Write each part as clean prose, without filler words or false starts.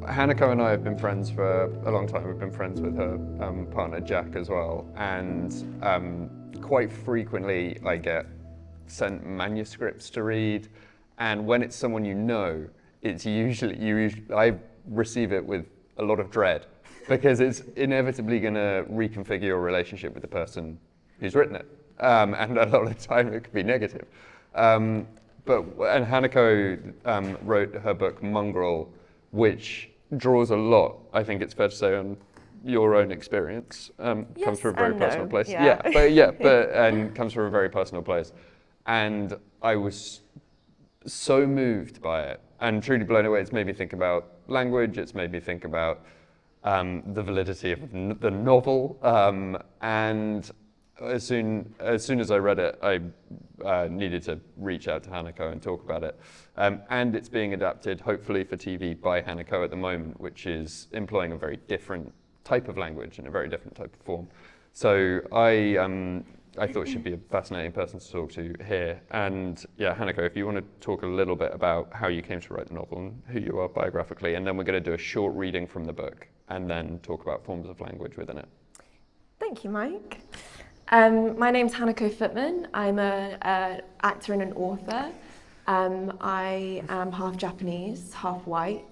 Hanako and I have been friends for a long time. We've been friends with her partner Jack as well, and quite frequently I get sent manuscripts to read, and when it's someone you know, it's usually I receive it with a lot of dread because it's inevitably going to reconfigure your relationship with the person who's written it, and a lot of the time it could be negative. And Hanako wrote her book Mongrel, which draws a lot, I think it's fair to say, on your own experience. Comes from a very personal place. Yeah. And comes from a very personal place. And I was so moved by it and truly blown away. It's made me think about language. It's made me think about the validity of the novel. And as soon as I read it, I needed to reach out to Hanako and talk about it. And it's being adapted, hopefully, for TV by Hanako at the moment, which is employing a very different type of language and a very different type of form. So I thought she'd be a fascinating person to talk to here. And yeah, Hanako, if you want to talk a little bit about how you came to write the novel and who you are biographically, and then we're going to do a short reading from the book and then talk about forms of language within it. Thank you, Mike. My name's Hanako Footman. I'm an actor and an author. I am half Japanese, half white,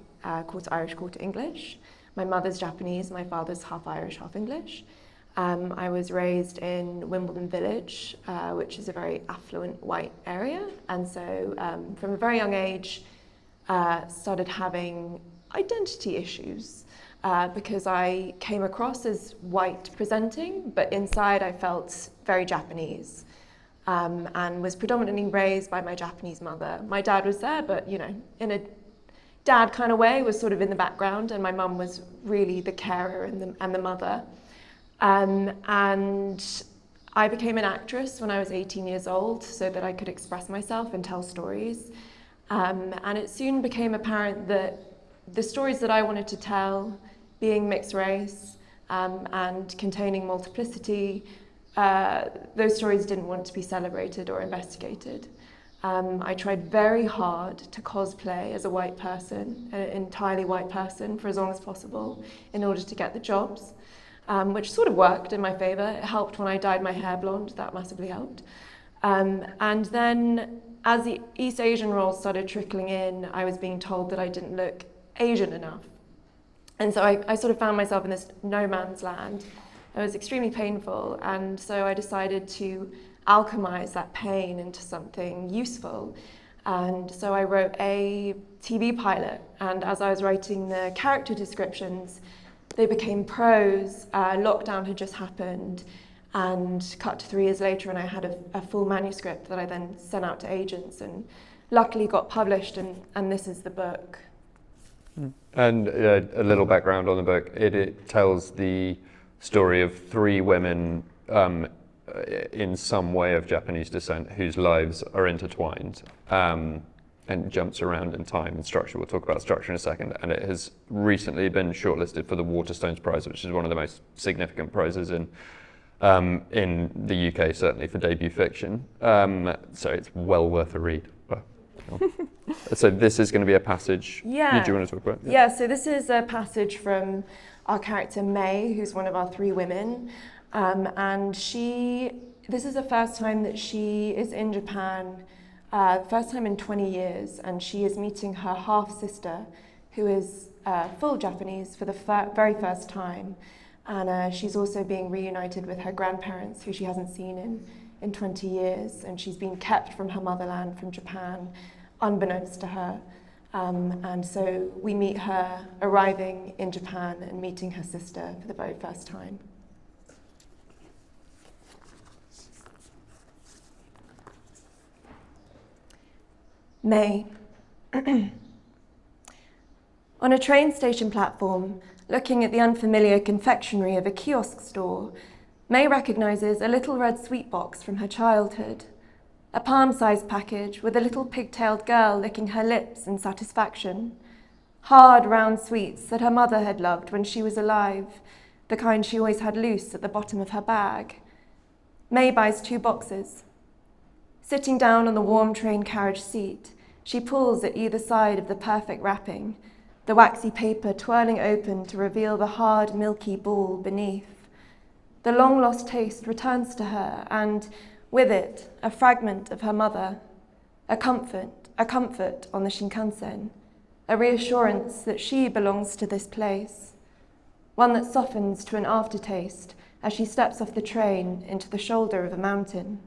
quarter Irish, quarter English. My mother's Japanese, my father's half Irish, half English. I was raised in Wimbledon Village, which is a very affluent white area. And so from a very young age, started having identity issues. Because I came across as white presenting, but inside I felt very Japanese, and was predominantly raised by my Japanese mother. My dad was there, but in a dad kind of way, was sort of in the background, and my mum was really the carer and the mother. And I became an actress when I was 18 years old, so that I could express myself and tell stories. And it soon became apparent that the stories that I wanted to tell, being mixed race and containing multiplicity, those stories didn't want to be celebrated or investigated. I tried very hard to cosplay as a white person, an entirely white person, for as long as possible in order to get the jobs, which sort of worked in my favour. It helped when I dyed my hair blonde, that massively helped. And then as the East Asian roles started trickling in, I was being told that I didn't look Asian enough. And so I sort of found myself in this no man's land. It was extremely painful, and so I decided to alchemize that pain into something useful. And so I wrote a TV pilot, and as I was writing the character descriptions, they became prose. Lockdown had just happened, and cut to 3 years later, and I had a full manuscript that I then sent out to agents, and luckily got published, and this is the book. And a little background on the book. It tells the story of 3 women in some way of Japanese descent whose lives are intertwined, and jumps around in time and structure. We'll talk about structure in a second. And it has recently been shortlisted for the Waterstones Prize, which is one of the most significant prizes in the UK, certainly for debut fiction. So it's well worth a read. So this is going to be a passage. Yeah. Do you want to talk about it? Yeah, so this is a passage from our character May, who's one of our 3 women. And this is the first time that she is in Japan, first time in 20 years, and she is meeting her half-sister, who is full Japanese for the very first time. And she's also being reunited with her grandparents, who she hasn't seen in 20 years, and she's been kept from her motherland, from Japan, unbeknownst to her. And so we meet her arriving in Japan and meeting her sister for the very first time. May. On a train station platform, looking at the unfamiliar confectionery of a kiosk store, May recognises a little red sweet box from her childhood. A palm-sized package with a little pigtailed girl licking her lips in satisfaction. Hard, round sweets that her mother had loved when she was alive, the kind she always had loose at the bottom of her bag. May buys 2 boxes. Sitting down on the warm train carriage seat, she pulls at either side of the perfect wrapping, the waxy paper twirling open to reveal the hard, milky ball beneath. The long-lost taste returns to her, and with it, a fragment of her mother, a comfort on the Shinkansen, a reassurance that she belongs to this place, one that softens to an aftertaste as she steps off the train into the shoulder of a mountain.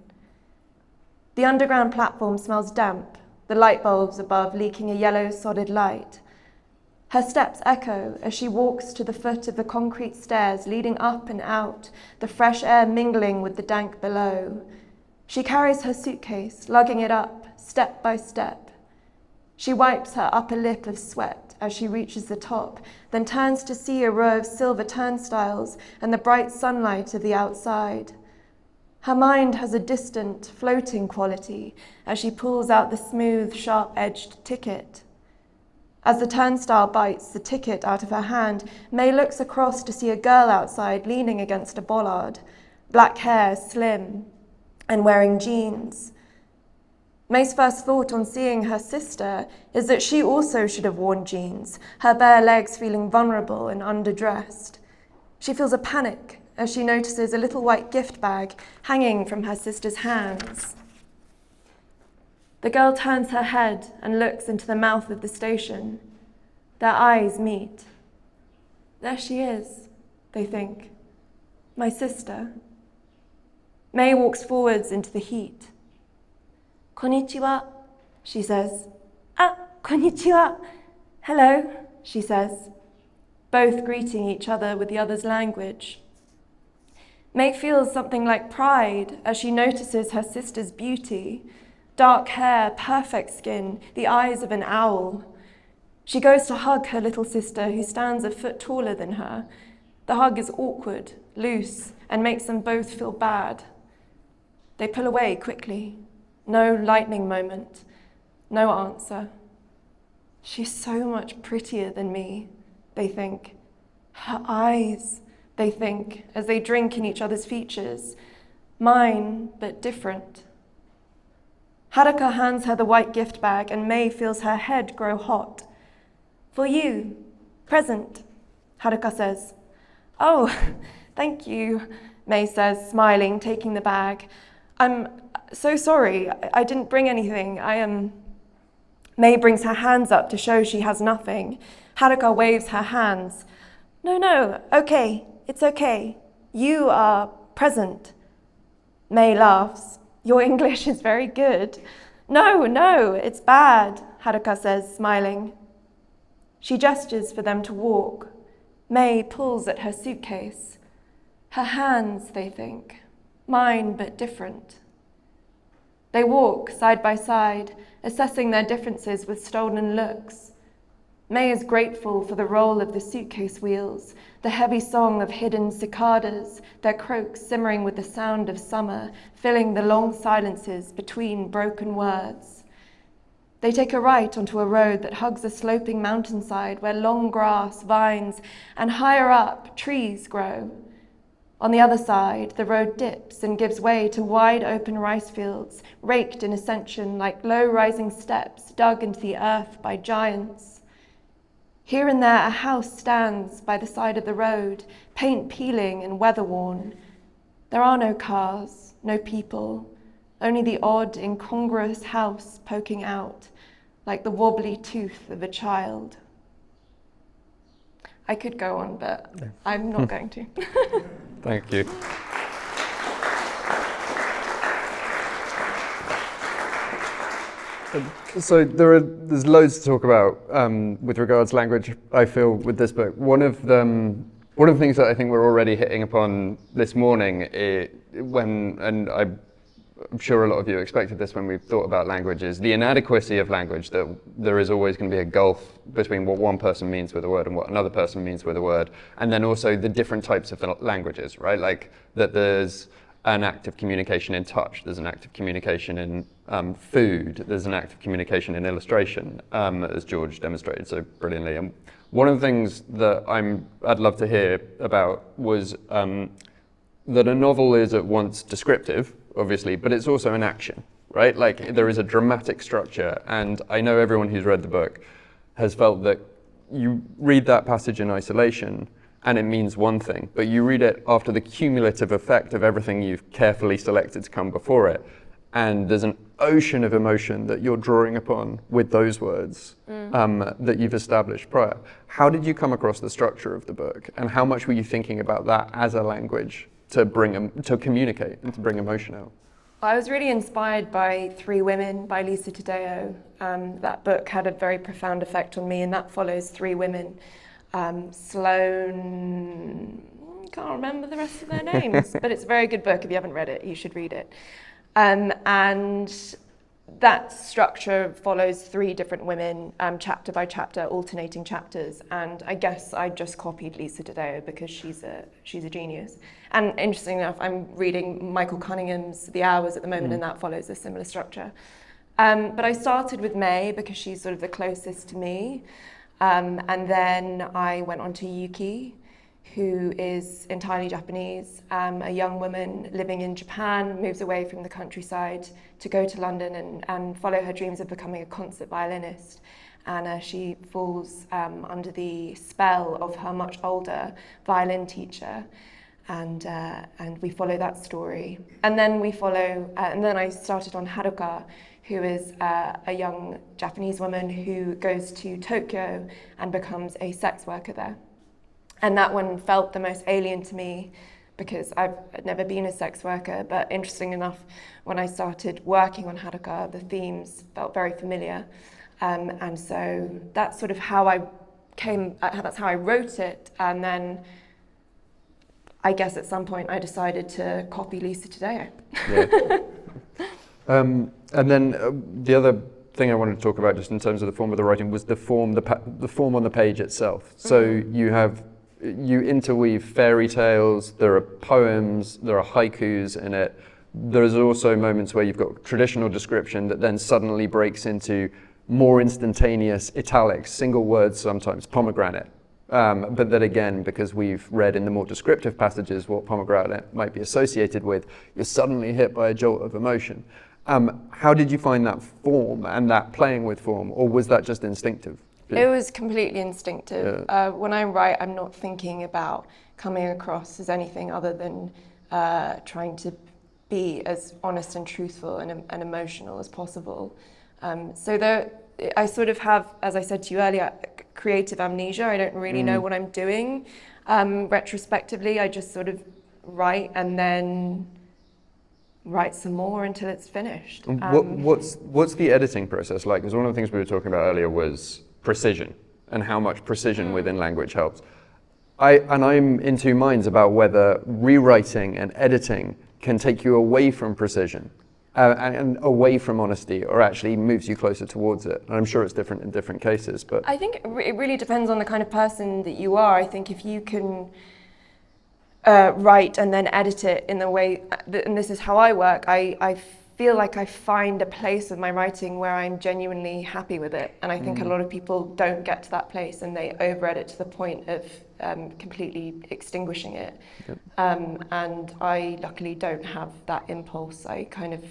The underground platform smells damp, the light bulbs above leaking a yellow solid light. Her steps echo as she walks to the foot of the concrete stairs leading up and out, the fresh air mingling with the dank below. She carries her suitcase, lugging it up, step by step. She wipes her upper lip of sweat as she reaches the top, then turns to see a row of silver turnstiles and the bright sunlight of the outside. Her mind has a distant, floating quality as she pulls out the smooth, sharp-edged ticket. As the turnstile bites the ticket out of her hand, May looks across to see a girl outside leaning against a bollard, black hair, slim, and wearing jeans. May's first thought on seeing her sister is that she also should have worn jeans, her bare legs feeling vulnerable and underdressed. She feels a panic as she notices a little white gift bag hanging from her sister's hands. The girl turns her head and looks into the mouth of the station. Their eyes meet. There she is, they think. My sister. May walks forwards into the heat. Konnichiwa, she says. Ah, konnichiwa. Hello, she says, both greeting each other with the other's language. May feels something like pride as she notices her sister's beauty. Dark hair, perfect skin, the eyes of an owl. She goes to hug her little sister, who stands a foot taller than her. The hug is awkward, loose, and makes them both feel bad. They pull away quickly. No lightning moment, no answer. She's so much prettier than me, they think. Her eyes, they think, as they drink in each other's features. Mine, but different. Haruka hands her the white gift bag, and May feels her head grow hot. For you, present, Haruka says. Oh, thank you, May says, smiling, taking the bag. I'm so sorry, I didn't bring anything. May brings her hands up to show she has nothing. Haruka waves her hands. No, okay, it's okay. You are present. May laughs. Your English is very good. No, it's bad, Haruka says, smiling. She gestures for them to walk. May pulls at her suitcase. Her hands, they think. Mine, but different. They walk side by side, assessing their differences with stolen looks. May is grateful for the roll of the suitcase wheels, the heavy song of hidden cicadas, their croaks simmering with the sound of summer, filling the long silences between broken words. They take a right onto a road that hugs a sloping mountainside where long grass, vines, and higher up, trees grow. On the other side, the road dips and gives way to wide open rice fields, raked in ascension like low-rising steps dug into the earth by giants. Here and there, a house stands by the side of the road, paint peeling and weather-worn. There are no cars, no people, only the odd, incongruous house poking out, like the wobbly tooth of a child. I could go on, but I'm not going to. Thank you. So there's loads to talk about with regards to language, I feel, with this book. One of the things that I think we're already hitting upon this morning, and I'm sure a lot of you expected this when we've thought about language, is the inadequacy of language, that there is always going to be a gulf between what one person means with a word and what another person means with a word, and then also the different types of languages, right? Like that there's an act of communication in touch, there's an act of communication in food, there's an act of communication in illustration, as George demonstrated so brilliantly. And one of the things that I'd love to hear about was that a novel is at once descriptive, obviously, but it's also an action, right? Like there is a dramatic structure, and I know everyone who's read the book has felt that you read that passage in isolation and it means one thing, but you read it after the cumulative effect of everything you've carefully selected to come before it, and there's an ocean of emotion that you're drawing upon with those words that you've established prior. How did you come across the structure of the book, and how much were you thinking about that as a language to communicate and to bring emotion out? I was really inspired by Three Women by Lisa Taddeo. That book had a very profound effect on me, and that follows three women. Sloane, can't remember the rest of their names, but it's a very good book. If you haven't read it, you should read it. And that structure follows three different women, chapter by chapter, alternating chapters. And I guess I just copied Lisa Taddeo because she's a genius. And interestingly enough, I'm reading Michael Cunningham's The Hours at the moment, and that follows a similar structure. But I started with May because she's sort of the closest to me. And then I went on to Yuki, who is entirely Japanese, a young woman living in Japan, moves away from the countryside to go to London and follow her dreams of becoming a concert violinist. And she falls under the spell of her much older violin teacher. And we follow that story. And then I started on Haruka, who is a young Japanese woman who goes to Tokyo and becomes a sex worker there. And that one felt the most alien to me because I've never been a sex worker, but interesting enough, when I started working on Haruka, the themes felt very familiar. And so that's sort of how that's how I wrote it. And then I guess at some point I decided to copy Lisa Taddeo. Yeah. And then the other thing I wanted to talk about, just in terms of the form of the writing, was the form on the page itself. So you interweave fairy tales, there are poems, there are haikus in it. There's also moments where you've got traditional description that then suddenly breaks into more instantaneous italics, single words sometimes, pomegranate. But that again, because we've read in the more descriptive passages what pomegranate might be associated with, you're suddenly hit by a jolt of emotion. How did you find that form and that playing with form, or was that just instinctive? It was completely instinctive. Yeah. When I write, I'm not thinking about coming across as anything other than trying to be as honest and truthful and emotional as possible. So I sort of have, as I said to you earlier, creative amnesia. I don't really know what I'm doing. Retrospectively, I just sort of write and then write some more until it's finished. What's the editing process like? Because one of the things we were talking about earlier was precision and how much precision within language helps. I'm in two minds about whether rewriting and editing can take you away from precision and away from honesty, or actually moves you closer towards it. And I'm sure it's different in different cases, but I think it really depends on the kind of person that you are. I think if you can write and then edit it in the way, and this is how I work, I feel like I find a place of my writing where I'm genuinely happy with it. And I think a lot of people don't get to that place and they over-edit to the point of completely extinguishing it. Yep. And I luckily don't have that impulse. I kind of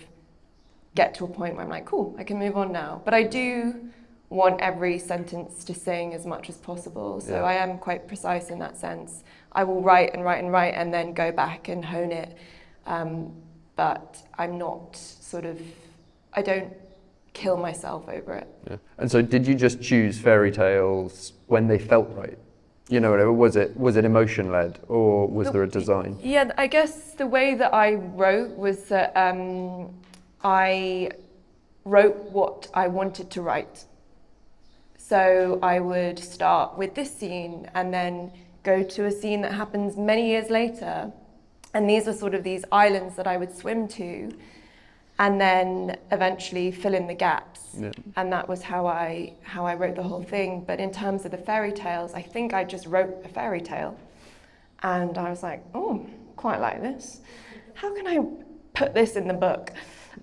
get to a point where I'm like, cool, I can move on now. But I do want every sentence to sing as much as possible. So I am quite precise in that sense. I will write and write and write and then go back and hone it. But I'm not I don't kill myself over it. Yeah. And so did you just choose fairy tales when they felt right? You know, was it emotion led, or was there a design? Yeah, I guess the way that I wrote was that I wrote what I wanted to write. So I would start with this scene and then go to a scene that happens many years later. And these were sort of these islands that I would swim to and then eventually fill in the gaps. Yeah. And that was how I wrote the whole thing. But in terms of the fairy tales, I think I just wrote a fairy tale. And I was like, oh, quite like this. How can I put this in the book?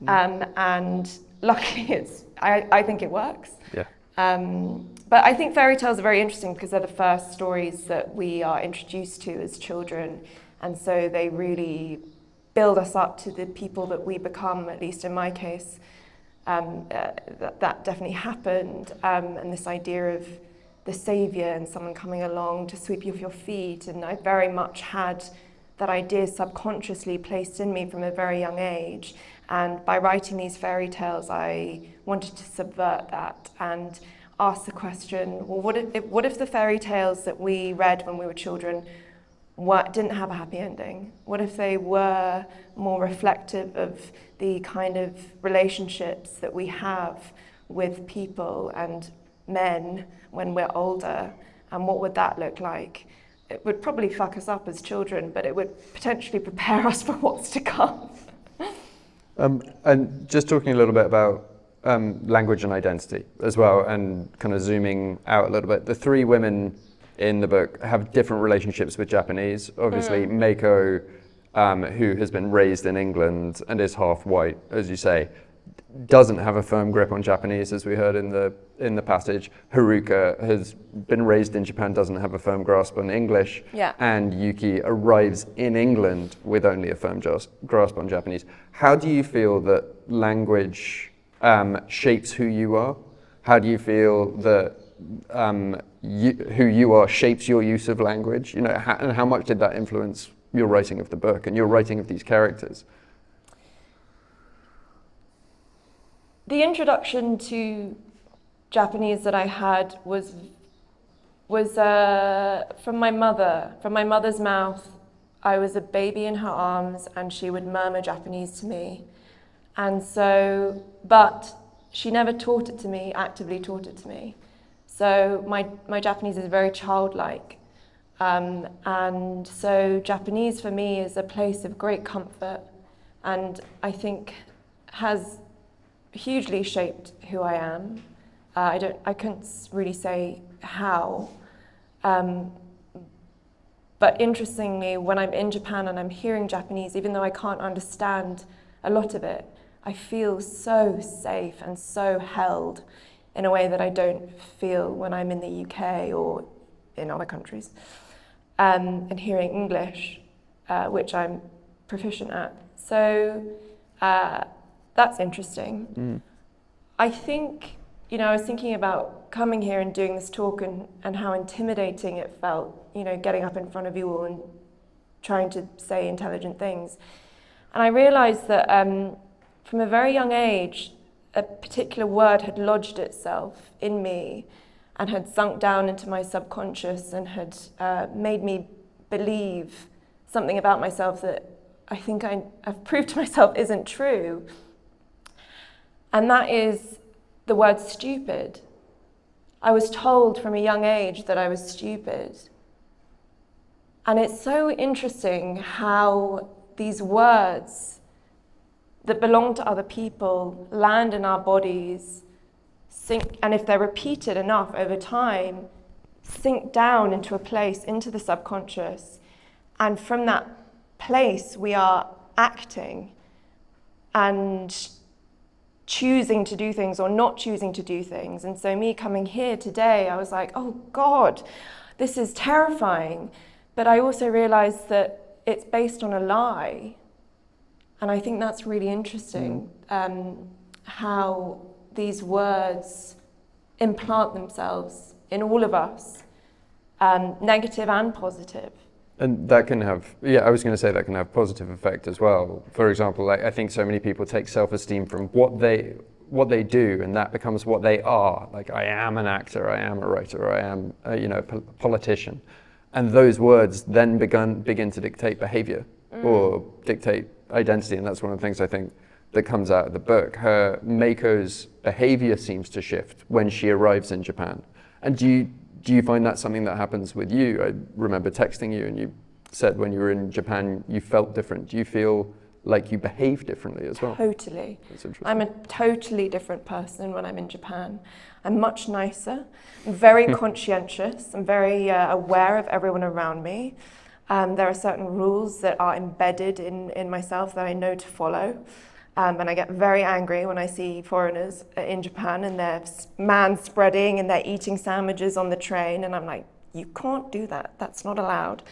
And luckily I think it works. Yeah. But I think fairy tales are very interesting because they're the first stories that we are introduced to as children. And so they really build us up to the people that we become, at least in my case. That definitely happened. And this idea of the savior and someone coming along to sweep you off your feet. And I very much had that idea subconsciously placed in me from a very young age. And by writing these fairy tales, I wanted to subvert that and ask the question, well, what if the fairy tales that we read when we were children didn't have a happy ending? What if they were more reflective of the kind of relationships that we have with people and men when we're older? And what would that look like? It would probably fuck us up as children, but it would potentially prepare us for what's to come. And just talking a little bit about language and identity as well, and kind of zooming out a little bit. The three women in the book have different relationships with Japanese. Obviously, Meiko, who has been raised in England and is half white, as you say, doesn't have a firm grip on Japanese, as we heard in the passage. Haruka has been raised in Japan, doesn't have a firm grasp on English. Yeah. And Yuki arrives in England with only a firm grasp on Japanese. How do you feel that language shapes who you are? How do you feel that who you are shapes your use of language? You know, and how much did that influence your writing of the book and your writing of these characters? The introduction to Japanese that I had was from my mother. From my mother's mouth, I was a baby in her arms, and she would murmur Japanese to me. And so, but she never taught it to me, actively taught it to me. So my Japanese is very childlike. And so Japanese for me is a place of great comfort, and I think has hugely shaped who I am. I couldn't really say how. But interestingly, when I'm in Japan and I'm hearing Japanese, even though I can't understand a lot of it, I feel so safe and so held in a way that I don't feel when I'm in the UK or in other countries. And hearing English, which I'm proficient at. So that's interesting. I think, I was thinking about coming here and doing this talk and how intimidating it felt, getting up in front of you all and trying to say intelligent things. And I realized that from a very young age, a particular word had lodged itself in me and had sunk down into my subconscious and had made me believe something about myself that I think I've proved to myself isn't true. And that is the word stupid. I was told from a young age that I was stupid. And it's so interesting how these words that belong to other people land in our bodies, sink, and if they're repeated enough over time, sink down into a place, into the subconscious. And from that place, we are acting and choosing to do things or not choosing to do things. And so me coming here today, I was like, oh God, this is terrifying. But I also realized that it's based on a lie. And I think that's really interesting, how these words implant themselves in all of us, negative and positive. And that can have, I was going to say that can have positive effect as well. For example, I think so many people take self-esteem from what they do, and that becomes what they are. Like, I am an actor, I am a writer, I am a politician. And those words then begin to dictate behavior or dictate identity. And that's one of the things I think that comes out of the book. Meiko's behavior seems to shift when she arrives in Japan. And do you find that something that happens with you? I remember texting you and you said when you were in Japan, you felt different. Do you feel like you behave differently as well? Totally. That's interesting. I'm a totally different person when I'm in Japan. I'm much nicer. I'm very conscientious. I'm very aware of everyone around me. There are certain rules that are embedded in myself that I know to follow. And I get very angry when I see foreigners in Japan and they're man-spreading and they're eating sandwiches on the train. And I'm like, you can't do that. That's not allowed.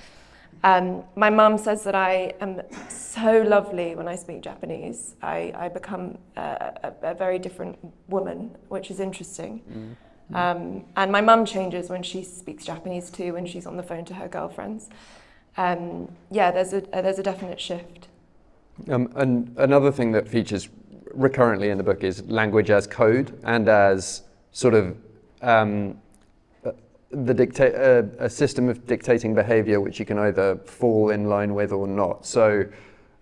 My mum says that I am so lovely when I speak Japanese. I become a very different woman, which is interesting. And my mum changes when she speaks Japanese too, when she's on the phone to her girlfriends. There's a definite shift. And another thing that features recurrently in the book is language as code and as sort of a system of dictating behavior which you can either fall in line with or not. So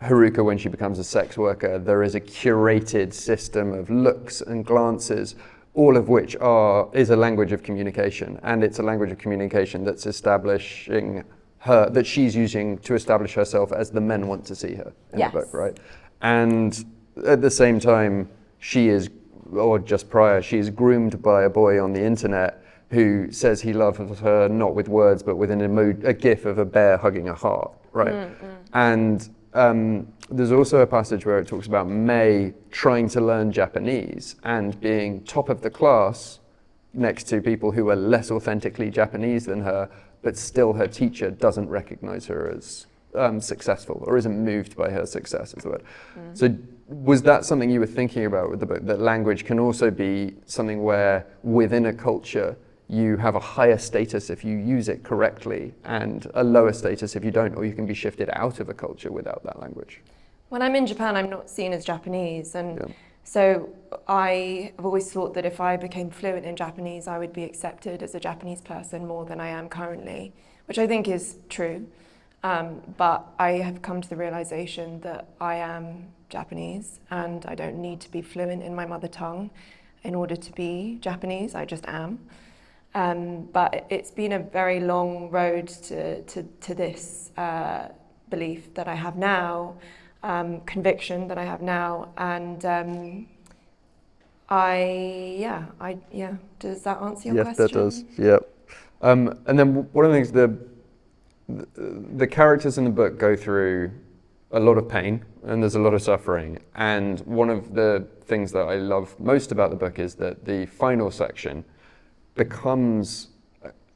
Haruka, when she becomes a sex worker, there is a curated system of looks and glances, all of which is a language of communication, and it's a language of communication that's establishing her, that she's using to establish herself as the men want to see her in the book, right? And at the same time, she is groomed by a boy on the internet who says he loves her not with words but with a gif of a bear hugging a heart, right? And there's also a passage where it talks about May trying to learn Japanese and being top of the class next to people who are less authentically Japanese than her, but still her teacher doesn't recognize her as successful or isn't moved by her success, is the word. So was that something you were thinking about with the book, that language can also be something where within a culture you have a higher status if you use it correctly and a lower status if you don't, or you can be shifted out of a culture without that language? When I'm in Japan, I'm not seen as Japanese, and so I have always thought that if I became fluent in Japanese, I would be accepted as a Japanese person more than I am currently, which I think is true. But I have come to the realization that I am Japanese and I don't need to be fluent in my mother tongue in order to be Japanese, I just am. But it's been a very long road to this belief that I have now, conviction that I have now, and does that answer your question? Yes, that does. Yeah. And then one of the things, the characters in the book go through a lot of pain and there's a lot of suffering. And one of the things that I love most about the book is that the final section becomes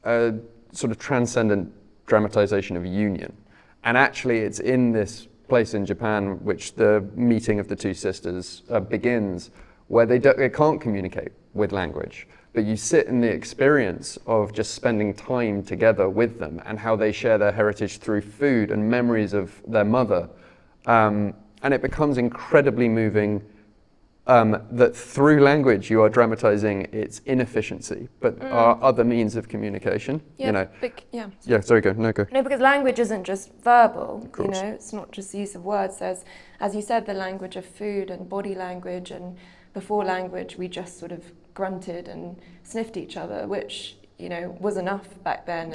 a sort of transcendent dramatization of union. And actually it's in this place in Japan which the meeting of the two sisters begins, where they can't communicate with language, but you sit in the experience of just spending time together with them and how they share their heritage through food and memories of their mother. And it becomes incredibly moving that through language you are dramatizing its inefficiency, but our other means of communication. Yeah, Go. No, because language isn't just verbal, it's not just the use of words. There's, as you said, the language of food and body language, and before language we just sort of grunted and sniffed each other, which was enough back then.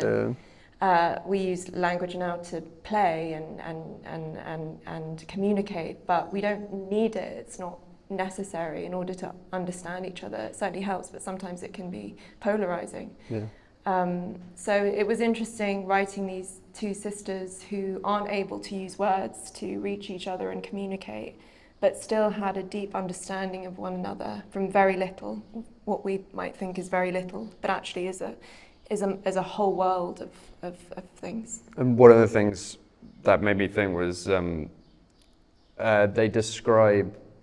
And we use language now to play and communicate, but we don't need it. It's not necessary in order to understand each other. It certainly helps, but sometimes it can be polarizing. So it was interesting writing these two sisters who aren't able to use words to reach each other and communicate, but still had a deep understanding of one another from very little, what we might think is very little, but actually is a whole world of things. And one of the things that made me think was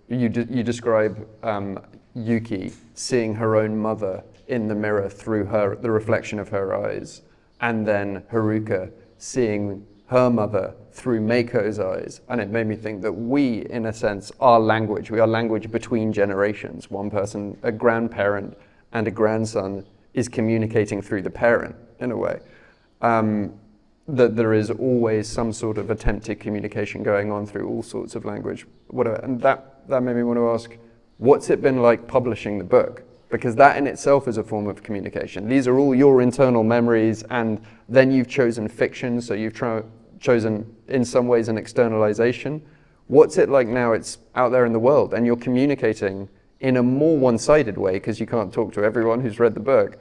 you describe Yuki seeing her own mother in the mirror through the reflection of her eyes, and then Haruka seeing her mother through Meiko's eyes. And it made me think that we, in a sense, we are language between generations. One person, a grandparent and a grandson, is communicating through the parent, in a way. That there is always some sort of attempted communication going on through all sorts of language, whatever. And that made me want to ask, what's it been like publishing the book? Because that in itself is a form of communication. These are all your internal memories, and then you've chosen fiction, so you've chosen, in some ways, an externalization. What's it like now it's out there in the world, and you're communicating in a more one-sided way, because you can't talk to everyone who's read the book,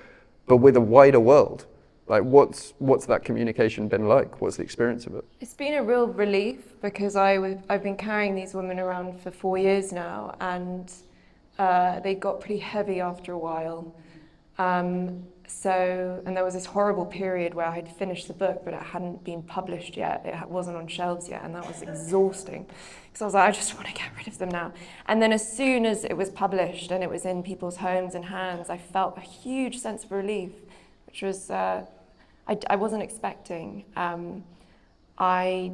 but with a wider world? Like, what's that communication been like? What's the experience of it? It's been a real relief, because I've been carrying these women around for 4 years now, and they got pretty heavy after a while. and there was this horrible period where I had finished the book, but it hadn't been published yet. It wasn't on shelves yet, and that was exhausting. Because I was like, I just want to get rid of them now. And then as soon as it was published and it was in people's homes and hands, I felt a huge sense of relief, which was I wasn't expecting. They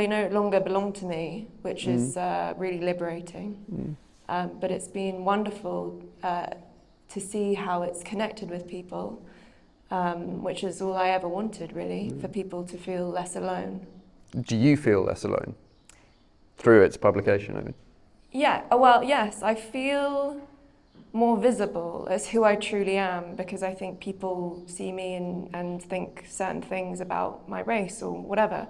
no longer belong to me, which is really liberating. But it's been wonderful to see how it's connected with people, which is all I ever wanted, really, for people to feel less alone. Do you feel less alone through its publication, I mean? Yeah, well, yes, I feel more visible as who I truly am, because I think people see me and think certain things about my race or whatever,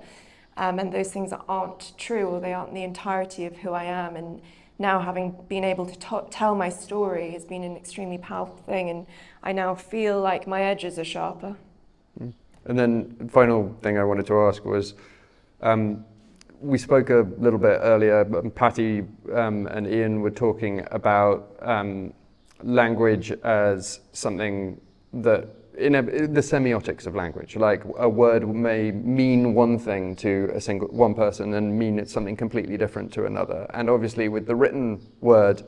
and those things aren't true, or they aren't the entirety of who I am. And now, having been able to tell my story has been an extremely powerful thing, and I now feel like my edges are sharper. And then the final thing I wanted to ask was, we spoke a little bit earlier, Patty and Ian were talking about language as something that, the semiotics of language, like a word may mean one thing to one person and mean it's something completely different to another. And obviously with the written word,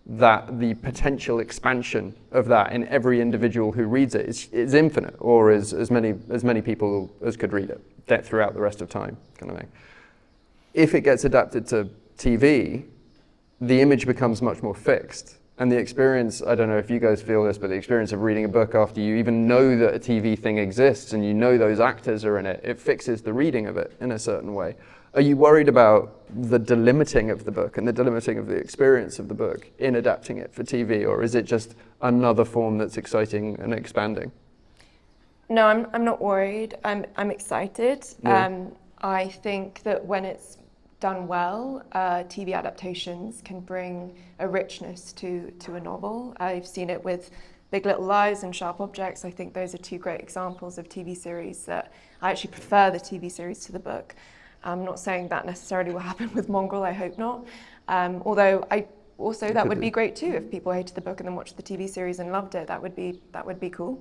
that the potential expansion of that in every individual who reads it is infinite, or is as many people as could read it throughout the rest of time, kind of thing. If it gets adapted to TV, the image becomes much more fixed. And the experience, I don't know if you guys feel this, but the experience of reading a book after you even know that a TV thing exists and you know those actors are in it, it fixes the reading of it in a certain way. Are you worried about the delimiting of the book and the delimiting of the experience of the book in adapting it for TV, or is it just another form that's exciting and expanding? No, I'm not worried. I'm excited. Yeah. I think that when it's done well, TV adaptations can bring a richness to a novel. I've seen it with Big Little Lies and Sharp Objects. I think those are two great examples of TV series that I actually prefer the TV series to the book. I'm not saying that necessarily will happen with Mongrel, I hope not. Although that would be great too, if people hated the book and then watched the TV series and loved it. That would be cool.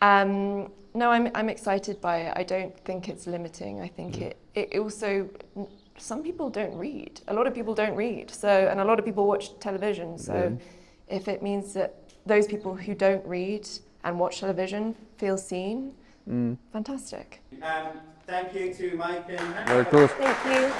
No, I'm excited by it. I don't think it's limiting. I think it also, some people don't read. A lot of people don't read. And a lot of people watch television. So if it means that those people who don't read and watch television feel seen, fantastic. Thank you to Mike and Very cool. Thank you.